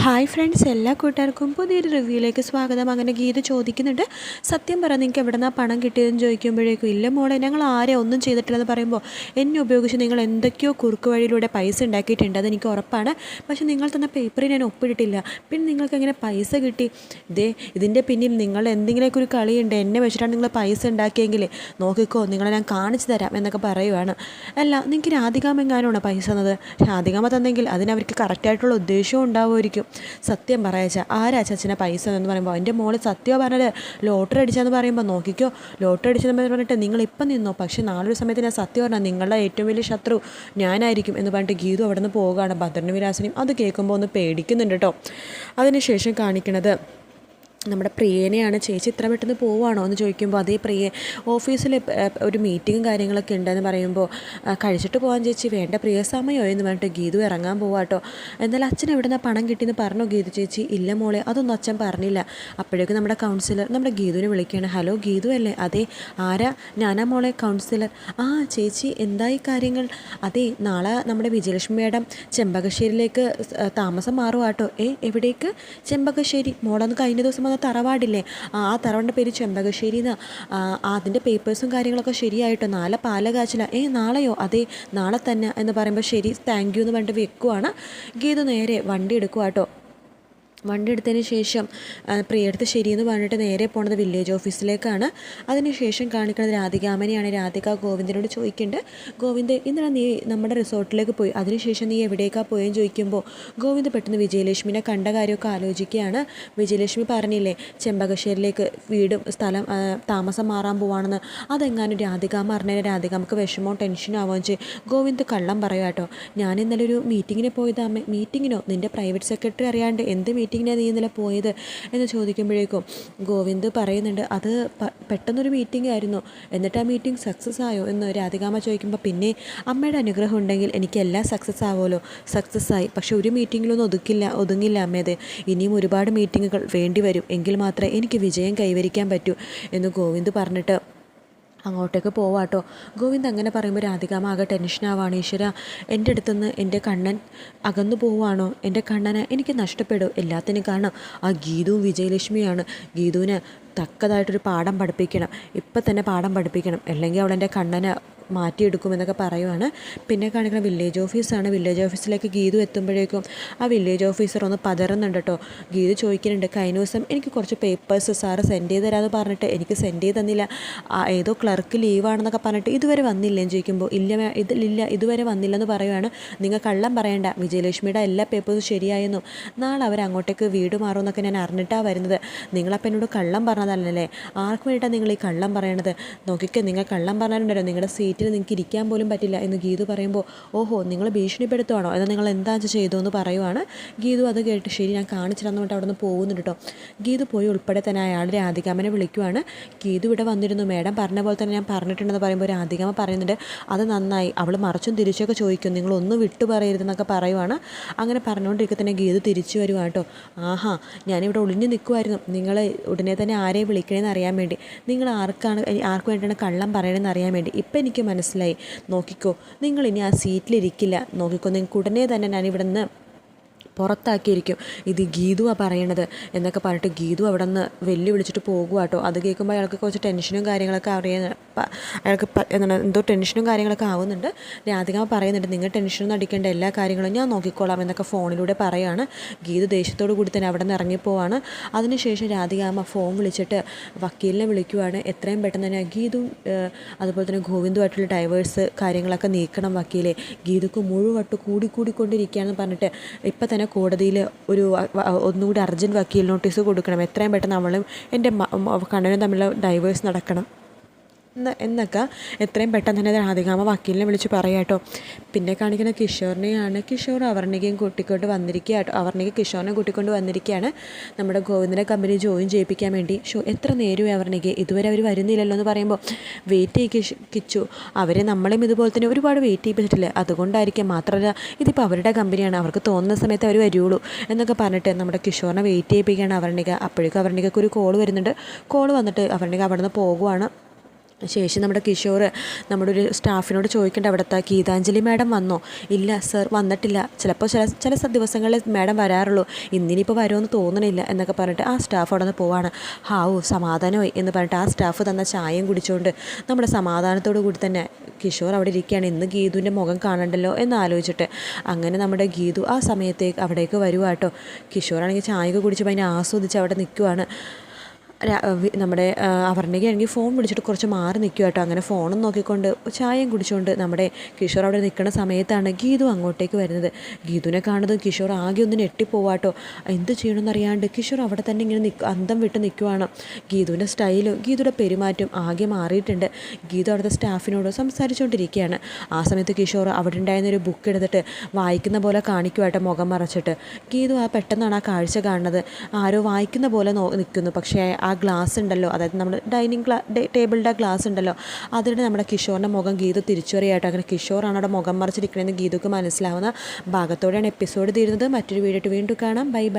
Hi friends, എല്ലാ കൂട്ടുകാർക്കും പുതിയൊരു റിവ്യൂയിലേക്ക് സ്വാഗതം. അങ്ങനെ ഗീത ചോദിക്കുന്നുണ്ട്, സത്യം പറ, നിങ്ങൾക്ക് എവിടെ നിന്നാണ് പണം കിട്ടിയതെന്ന് ചോദിക്കുമ്പോഴേക്കും, ഇല്ല മോളെ, ഞങ്ങൾ ആരെ ഒന്നും ചെയ്തിട്ടില്ലെന്ന് പറയുമ്പോൾ, എന്നെ ഉപയോഗിച്ച് നിങ്ങൾ എന്തൊക്കെയോ കുറുക്ക് വഴിയിലൂടെ പൈസ ഉണ്ടാക്കിയിട്ടുണ്ട്, അതെനിക്ക് ഉറപ്പാണ്. പക്ഷേ നിങ്ങൾ തന്ന പേപ്പറിൽ ഞാൻ ഒപ്പിട്ടിട്ടില്ല. പിന്നെ നിങ്ങൾക്ക് എങ്ങനെ പൈസ കിട്ടി? ഇതിൻ്റെ പിന്നിൽ നിങ്ങൾ എന്തെങ്കിലുമൊക്കെ ഒരു കളിയുണ്ട്, എന്നെ വെച്ചിട്ടാണ് നിങ്ങൾ പൈസ ഉണ്ടാക്കിയെങ്കിൽ നോക്കിക്കോ, നിങ്ങളെ ഞാൻ കാണിച്ചു തരാം എന്നൊക്കെ പറയുവാണ്. അല്ല, നിങ്ങൾക്ക് രാധികാമ്മ എങ്ങാനാണോ പൈസ തന്നത്? രാധികാമ്മ തന്നെങ്കിൽ അതിനവർക്ക് കറക്റ്റായിട്ടുള്ള ഉദ്ദേശവും ഉണ്ടാവുമായിരിക്കും. സത്യം പറയാച്ച, ആരാ ചച്ചനെ പൈസ എന്ന് പറയുമ്പോൾ, എൻ്റെ മോള് സത്യമോ പറഞ്ഞത് ലോട്ടറി അടിച്ചതെന്ന് പറയുമ്പോൾ, നോക്കിക്കോ, ലോട്ടറി അടിച്ചതെന്ന് പറഞ്ഞിട്ട് നിങ്ങളിപ്പം നിന്നോ, പക്ഷേ നാളൊരു സമയത്ത് ഞാൻ സത്യം പറഞ്ഞാൽ നിങ്ങളുടെ ഏറ്റവും വലിയ ശത്രു ഞാനായിരിക്കും എന്ന് പറഞ്ഞിട്ട് ഗീതു അവിടെ നിന്ന് പോവുകയാണ്. ഭദ്രനും വിലാസിനും അത് കേൾക്കുമ്പോൾ ഒന്ന് പേടിക്കുന്നുണ്ട് കേട്ടോ. അതിനുശേഷം കാണിക്കണത് നമ്മുടെ പ്രിയനെയാണ്. ചേച്ചി ഇത്ര പെട്ടെന്ന് പോവുകയാണോ എന്ന് ചോദിക്കുമ്പോൾ, അതേ പ്രിയ, ഓഫീസിൽ ഒരു മീറ്റിങ്ങും കാര്യങ്ങളൊക്കെ ഉണ്ടെന്ന് പറയുമ്പോൾ, കഴിച്ചിട്ട് പോകാൻ ചേച്ചി, വേണ്ട പ്രിയ, സമയമോ എന്ന് പറഞ്ഞിട്ട് ഗീതു ഇറങ്ങാൻ പോവാട്ടോ. എന്നാൽ അച്ഛൻ എവിടെ നിന്നാണ് പണം കിട്ടിയെന്ന് പറഞ്ഞു ഗീതു ചേച്ചി? ഇല്ല മോളെ, അതൊന്നും അച്ഛൻ പറഞ്ഞില്ല. അപ്പോഴേക്കും നമ്മുടെ കൗൺസിലർ നമ്മുടെ ഗീതുവിനെ വിളിക്കുകയാണ്. ഹലോ, ഗീതു അല്ലേ? അതെ. ആരാ? ഞാനാ മോളെ, കൗൺസിലർ. ആ ചേച്ചി, എന്തായി കാര്യങ്ങൾ? അതെ, നാളെ നമ്മുടെ വിജയലക്ഷ്മി മേഡം ചെമ്പകശ്ശേരിയിലേക്ക് താമസം മാറുവാട്ടോ. എവിടേക്ക്? ചെമ്പകശ്ശേരി. മോളന്ന് കഴിഞ്ഞ ദിവസം തറവാടില്ലേ, ആ തറവാടിൻ്റെ പേര് ചെമ്പകശ്ശേരി എന്നാ. അതിൻ്റെ പേപ്പേഴ്സും കാര്യങ്ങളൊക്കെ ശരിയായിട്ടോ, നാളെ പാലകാച്ചില. നാളെയോ? അതെ, നാളെ തന്നെ എന്ന് പറയുമ്പോൾ, ശരി, താങ്ക് യു എന്ന് പറഞ്ഞിട്ട് വെക്കുവാണ്. ഗീതു നേരെ വണ്ടി എടുക്കുവാട്ടോ. വണ്ടി എടുത്തതിന് ശേഷം പ്രിയടുത്ത് ശരിയെന്ന് പറഞ്ഞിട്ട് നേരെ പോണത് വില്ലേജ് ഓഫീസിലേക്കാണ്. അതിനുശേഷം കാണിക്കുന്നത് രാധികാമനെയാണ്. രാധിക ഗോവിന്ദനോട് ചോദിക്കുന്നുണ്ട്, ഗോവിന്ദ്, ഇന്നലെ നീ നമ്മുടെ റിസോർട്ടിലേക്ക് പോയി, അതിനുശേഷം നീ എവിടേക്കാണ് പോയെന്ന് ചോദിക്കുമ്പോൾ, ഗോവിന്ദ് പെട്ടെന്ന് വിജയലക്ഷ്മിനെ കണ്ട കാര്യമൊക്കെ ആലോചിക്കുകയാണ്. വിജയലക്ഷ്മി പറഞ്ഞില്ലേ ചെമ്പകശ്ശേരിയിലേക്ക് വീടും സ്ഥലം താമസം മാറാൻ പോവാണെന്ന്, അതെങ്ങാനും രാധികാമ അറിഞ്ഞാൽ രാധികാമക്ക് വിഷമോ ടെൻഷനോ ആവുകയും ചെയ്യും. ഗോവിന്ദ് കള്ളം പറയുക കേട്ടോ. ഞാൻ ഇന്നലെ ഒരു മീറ്റിങ്ങിന് പോയതാമേ. മീറ്റിങ്ങിനോ? നിൻ്റെ പ്രൈവറ്റ് സെക്രട്ടറി അറിയാണ്ട് എന്ത് മീറ്റിങ്ങിനാണ് നീ ഇന്നലെ പോയത് എന്ന് ചോദിക്കുമ്പോഴേക്കും ഗോവിന്ദ് പറയുന്നുണ്ട്, അത് പെട്ടെന്നൊരു മീറ്റിംഗ് ആയിരുന്നു. എന്നിട്ട് ആ മീറ്റിംഗ് സക്സസ് ആയോ എന്ന് രാധികാമ്മ ചോദിക്കുമ്പോൾ, പിന്നെ അമ്മയുടെ അനുഗ്രഹം ഉണ്ടെങ്കിൽ എനിക്കെല്ലാം സക്സസ് ആവുമല്ലോ. സക്സസ് ആയി, പക്ഷെ ഒരു മീറ്റിങ്ങിലൊന്നും ഒതുങ്ങില്ല അമ്മേത്. ഇനിയും ഒരുപാട് മീറ്റിങ്ങുകൾ വേണ്ടി വരും, എങ്കിൽ മാത്രമേ എനിക്ക് വിജയം കൈവരിക്കാൻ പറ്റൂ എന്ന് ഗോവിന്ദ് പറഞ്ഞിട്ട് അങ്ങോട്ടേക്ക് പോവാട്ടോ. ഗോവിന്ദ് അങ്ങനെ പറയുമ്പോൾ രാധികാമ്മ ആകെ ടെൻഷനാവാണ്. ഈശ്വര, എൻ്റെ അടുത്തുനിന്ന് എൻ്റെ കണ്ണൻ അകന്നു പോവുകയാണോ? എൻ്റെ കണ്ണനെ എനിക്ക് നഷ്ടപ്പെടും. എല്ലാത്തിനും കാരണം ആ ഗീതുവും വിജയലക്ഷ്മിയാണ്. ഗീതുവിന് തക്കതായിട്ടൊരു പാഠം പഠിപ്പിക്കണം, ഇപ്പം തന്നെ പാഠം പഠിപ്പിക്കണം, അല്ലെങ്കിൽ അവളെൻ്റെ കണ്ണനെ മാറ്റിയെടുക്കുമെന്നൊക്കെ പറയുവാണ്. പിന്നെ കാണിക്കുന്ന വില്ലേജ് ഓഫീസാണ്. വില്ലേജ് ഓഫീസിലേക്ക് ഗീതു എത്തുമ്പോഴേക്കും ആ വില്ലേജ് ഓഫീസർ ഒന്ന് പതറുന്നുണ്ട് കേട്ടോ. ഗീതു ചോദിക്കുന്നുണ്ട്, കഴിഞ്ഞ ദിവസം എനിക്ക് കുറച്ച് പേപ്പേഴ്സ് സാറ് സെൻഡ് ചെയ്ത് തരാമെന്ന് പറഞ്ഞിട്ട് എനിക്ക് സെൻഡ് ചെയ്ത് തന്നില്ല, ഏതോ ക്ലർക്ക് ലീവാണെന്നൊക്കെ പറഞ്ഞിട്ട് ഇതുവരെ വന്നില്ലെന്ന് ചോദിക്കുമ്പോൾ, ഇല്ല ഇതുവരെ വന്നില്ലെന്ന് പറയുവാണ്. നിങ്ങൾ കള്ളം പറയണ്ട, വിജയലക്ഷ്മിയുടെ എല്ലാ പേപ്പേഴ്സും ശരിയായെന്നും നാളെ അവരങ്ങോട്ടേക്ക് വീട് മാറുമെന്നൊക്കെ ഞാൻ അറിഞ്ഞിട്ടാണ് വരുന്നത്. നിങ്ങളപ്പം എന്നോട് കള്ളം പറഞ്ഞതല്ലേ? ആർക്ക് വേണ്ടിയിട്ടാണ് നിങ്ങൾ ഈ കള്ളം പറയണത്? നോക്കിക്കോ, നിങ്ങൾ കള്ളം പറഞ്ഞാലുണ്ടല്ലോ നിങ്ങളുടെ സീറ്റ് നിങ്ങൾക്ക് ഇരിക്കാൻ പോലും പറ്റില്ല എന്ന് ഗീതു പറയുമ്പോൾ, ഓഹോ, നിങ്ങൾ ഭീഷണിപ്പെടുത്തുവാണോ? എന്നാൽ നിങ്ങൾ എന്താ ചെയ്തു എന്ന് പറയുവാണ്. ഗീതു അത് കേട്ട്, ശരി, ഞാൻ കാണിച്ചിടന്നു കൊണ്ട് അവിടെ നിന്ന് പോകുന്നുണ്ട് കേട്ടോ. ഗീതു പോയി ഉൾപ്പെടെ തന്നെ അയാൾ രാധികാമ്മനെ വിളിക്കുവാണ്. ഗീതു ഇവിടെ വന്നിരുന്നു, മേഡം പറഞ്ഞ പോലെ തന്നെ ഞാൻ പറഞ്ഞിട്ടുണ്ടെന്ന് പറയുമ്പോൾ രാധികാമ്മ പറയുന്നുണ്ട്, അത് നന്നായി. അവൾ മറിച്ചും തിരിച്ചൊക്കെ ചോദിക്കും, നിങ്ങളൊന്നും വിട്ടു പറയരുതെന്നൊക്കെ പറയുവാണ്. അങ്ങനെ പറഞ്ഞുകൊണ്ടിരിക്കെ തന്നെ ഗീതു തിരിച്ചു വരുവാ കേട്ടോ. ആഹാ, ഞാനിവിടെ ഒളിഞ്ഞു നിൽക്കുമായിരുന്നു, നിങ്ങൾ ഉടനെ തന്നെ ആരെയും വിളിക്കണമെന്ന് അറിയാൻ വേണ്ടി, നിങ്ങൾ ആർക്ക് വേണ്ടിയാണ് കള്ളം പറയണമെന്ന് അറിയാൻ വേണ്ടി. ഇപ്പം എനിക്ക് മനസ്സിലായി. നോക്കിക്കോ, നിങ്ങൾ ഇനി ആ സീറ്റിലിരിക്കില്ല. നോക്കിക്കോ, നിങ്ങൾക്ക് ഉടനെ തന്നെ ഞാനിവിടെ നിന്ന് പുറത്താക്കിയിരിക്കും. ഇത് ഗീതുവാണ് പറയണത് എന്നൊക്കെ പറഞ്ഞിട്ട് ഗീതു അവിടെ നിന്ന് വെല്ലുവിളിച്ചിട്ട് പോകുക കേട്ടോ. അത് കേൾക്കുമ്പോൾ അയാൾക്ക് കുറച്ച് ടെൻഷനും കാര്യങ്ങളൊക്കെ അയാൾക്ക് എന്താണ് എന്തോ ടെൻഷനും കാര്യങ്ങളൊക്കെ ആവുന്നുണ്ട്. രാധികാമ്മ പറയുന്നുണ്ട്, നിങ്ങൾ ടെൻഷനൊന്നും അടിക്കേണ്ട, എല്ലാ കാര്യങ്ങളും ഞാൻ നോക്കിക്കോളാം എന്നൊക്കെ ഫോണിലൂടെ പറയുകയാണ്. ഗീതു ദേഷ്യത്തോടു കൂടി തന്നെ അവിടെ നിന്ന് ഇറങ്ങിപ്പോവാണ്. അതിനുശേഷം രാധികാമ്മ ഫോൺ വിളിച്ചിട്ട് വക്കീലിനെ വിളിക്കുവാണ്. എത്രയും പെട്ടെന്ന് തന്നെ ഗീതു അതുപോലെ തന്നെ ഗോവിന്ദുമായിട്ടുള്ള ഡൈവേഴ്സ് കാര്യങ്ങളൊക്കെ നീക്കണം വക്കീലെ. ഗീതുക്ക് മുഴുവട്ട് കൂടിക്കൊണ്ടിരിക്കുകയാണെന്ന് പറഞ്ഞിട്ട് ഇപ്പം തന്നെ കോടതിയിൽ ഒന്നുകൂടി അർജൻറ്റ് വക്കീൽ നോട്ടീസ് കൊടുക്കണം. എത്രയും പെട്ടെന്ന് അവളും എൻ്റെ കണ്ണനും തമ്മിലുള്ള ഡൈവേഴ്സ് നടക്കണം എന്നൊക്കെ എത്രയും പെട്ടെന്ന് തന്നെ രാധികാമ്മ വക്കീലിനെ വിളിച്ച് പറയാം കേട്ടോ. പിന്നെ കാണിക്കുന്ന കിഷോറിനെയാണ്. കിഷോർ അവർണികയും കൂട്ടിക്കൊണ്ട് വന്നിരിക്കുക കേട്ടോ. അവർണിക കിഷോറിനെ കൂട്ടിക്കൊണ്ട് വന്നിരിക്കുകയാണ് നമ്മുടെ ഗോവിന്ദനെ കമ്പനി ജോയിൻ ചെയ്യിപ്പിക്കാൻ വേണ്ടി. എത്ര നേരമായി അവർണിക, ഇതുവരെ അവർ വരുന്നില്ലല്ലോ എന്ന് പറയുമ്പോൾ, വെയിറ്റ് കിച്ചു, അവരെ നമ്മളെയും ഇതുപോലെ തന്നെ ഒരുപാട് വെയിറ്റ് ചെയ്യിപ്പിച്ചിട്ടില്ല, അതുകൊണ്ടായിരിക്കും. മാത്രമല്ല ഇതിപ്പോൾ അവരുടെ കമ്പനിയാണ്, അവർക്ക് തോന്നുന്ന സമയത്ത് അവർ വരുള്ളൂ എന്നൊക്കെ പറഞ്ഞിട്ട് നമ്മുടെ കിഷോറിനെ വെയിറ്റ് ചെയ്യിപ്പിക്കുകയാണ് അവർണിക. അപ്പോഴേക്കും അവർണികയ്ക്ക് ഒരു കോൾ വരുന്നുണ്ട്. കോൾ വന്നിട്ട് അവർണിക അവിടെ നിന്ന് പോകുവാണ്. ശേഷം നമ്മുടെ കിഷോർ നമ്മുടെ ഒരു സ്റ്റാഫിനോട് ചോദിക്കേണ്ട അവിടുത്തെ ഗീതാഞ്ജലി മാഡം വന്നോ? ഇല്ല സർ, വന്നിട്ടില്ല. ചിലപ്പോൾ ചില ദിവസങ്ങളിൽ മാഡം വരാറുള്ളൂ, ഇന്നിനിപ്പോൾ വരുമെന്ന് തോന്നണില്ല എന്നൊക്കെ പറഞ്ഞിട്ട് ആ സ്റ്റാഫ് അവിടെ നിന്ന് പോവാണ്. ഹാവു സമാധാനമായി എന്ന് പറഞ്ഞിട്ട് ആ സ്റ്റാഫ് തന്ന ചായയും കുടിച്ചുകൊണ്ട് നമ്മുടെ സമാധാനത്തോടു കൂടി തന്നെ കിഷോർ അവിടെ ഇരിക്കുകയാണ്. ഇന്ന് ഗീതുവിൻ്റെ മുഖം കാണണ്ടല്ലോ എന്ന് ആലോചിച്ചിട്ട്. അങ്ങനെ നമ്മുടെ ഗീതു ആ സമയത്തേക്ക് അവിടേക്ക് വരുവാട്ടോ. കിഷോറാണെങ്കിൽ ചായയൊക്കെ കുടിച്ചപ്പോൾ അതിനെ ആസ്വദിച്ച് അവിടെ നിൽക്കുവാണ്. നമ്മുടെ അപർണയ്ക്കാണെങ്കിൽ ഫോൺ വിളിച്ചിട്ട് കുറച്ച് മാറി നിൽക്കുക കേട്ടോ. അങ്ങനെ ഫോണും നോക്കിക്കൊണ്ട് ചായയും കുടിച്ചുകൊണ്ട് നമ്മുടെ കിഷോർ അവിടെ നിൽക്കുന്ന സമയത്താണ് ഗീതു അങ്ങോട്ടേക്ക് വരുന്നത്. ഗീതുവിനെ കാണുന്നത് കിഷോർ ആകെ ഒന്ന് ഞെട്ടിപ്പോവാട്ടോ. എന്ത് ചെയ്യണമെന്നറിയാണ്ട് കിഷോർ അവിടെ തന്നെ ഇങ്ങനെ അന്തം വിട്ട് നിൽക്കുവാണ്. ഗീതുവിൻ്റെ സ്റ്റൈലും ഗീതുയുടെ പെരുമാറ്റം ആകെ മാറിയിട്ടുണ്ട്. ഗീതു അവിടുത്തെ സ്റ്റാഫിനോട് സംസാരിച്ചുകൊണ്ടിരിക്കുകയാണ്. ആ സമയത്ത് കിഷോർ അവിടെ ഉണ്ടായിരുന്നൊരു ബുക്ക് എടുത്തിട്ട് വായിക്കുന്ന പോലെ കാണിക്കുവാട്ടോ, മുഖം മറച്ചിട്ട്. ഗീതു പെട്ടെന്നാണ് ആ കാഴ്ച കാണുന്നത്. ആരോ വായിക്കുന്ന പോലെ നിൽക്കുന്നു. പക്ഷേ ആ ഗ്ലാസ് ഉണ്ടല്ലോ, അതായത് നമ്മൾ ടേബിളിൻ്റെ ഗ്ലാസ് ഉണ്ടല്ലോ, അതിന് നമ്മുടെ കിഷോറിൻ്റെ മുഖം ഗീതു തിരിച്ചറിയാട്ടോ. അങ്ങനെ കിഷോറാണ് അവിടെ മുഖം മറിച്ചിരിക്കണമെന്ന് ഗീതുക്ക് മനസ്സിലാവുന്ന ഭാഗത്തോടെയാണ് എപ്പിസോഡ് തീരുന്നത്. മറ്റൊരു വീഡിയോ വീണ്ടും കാണാം. Bye bye.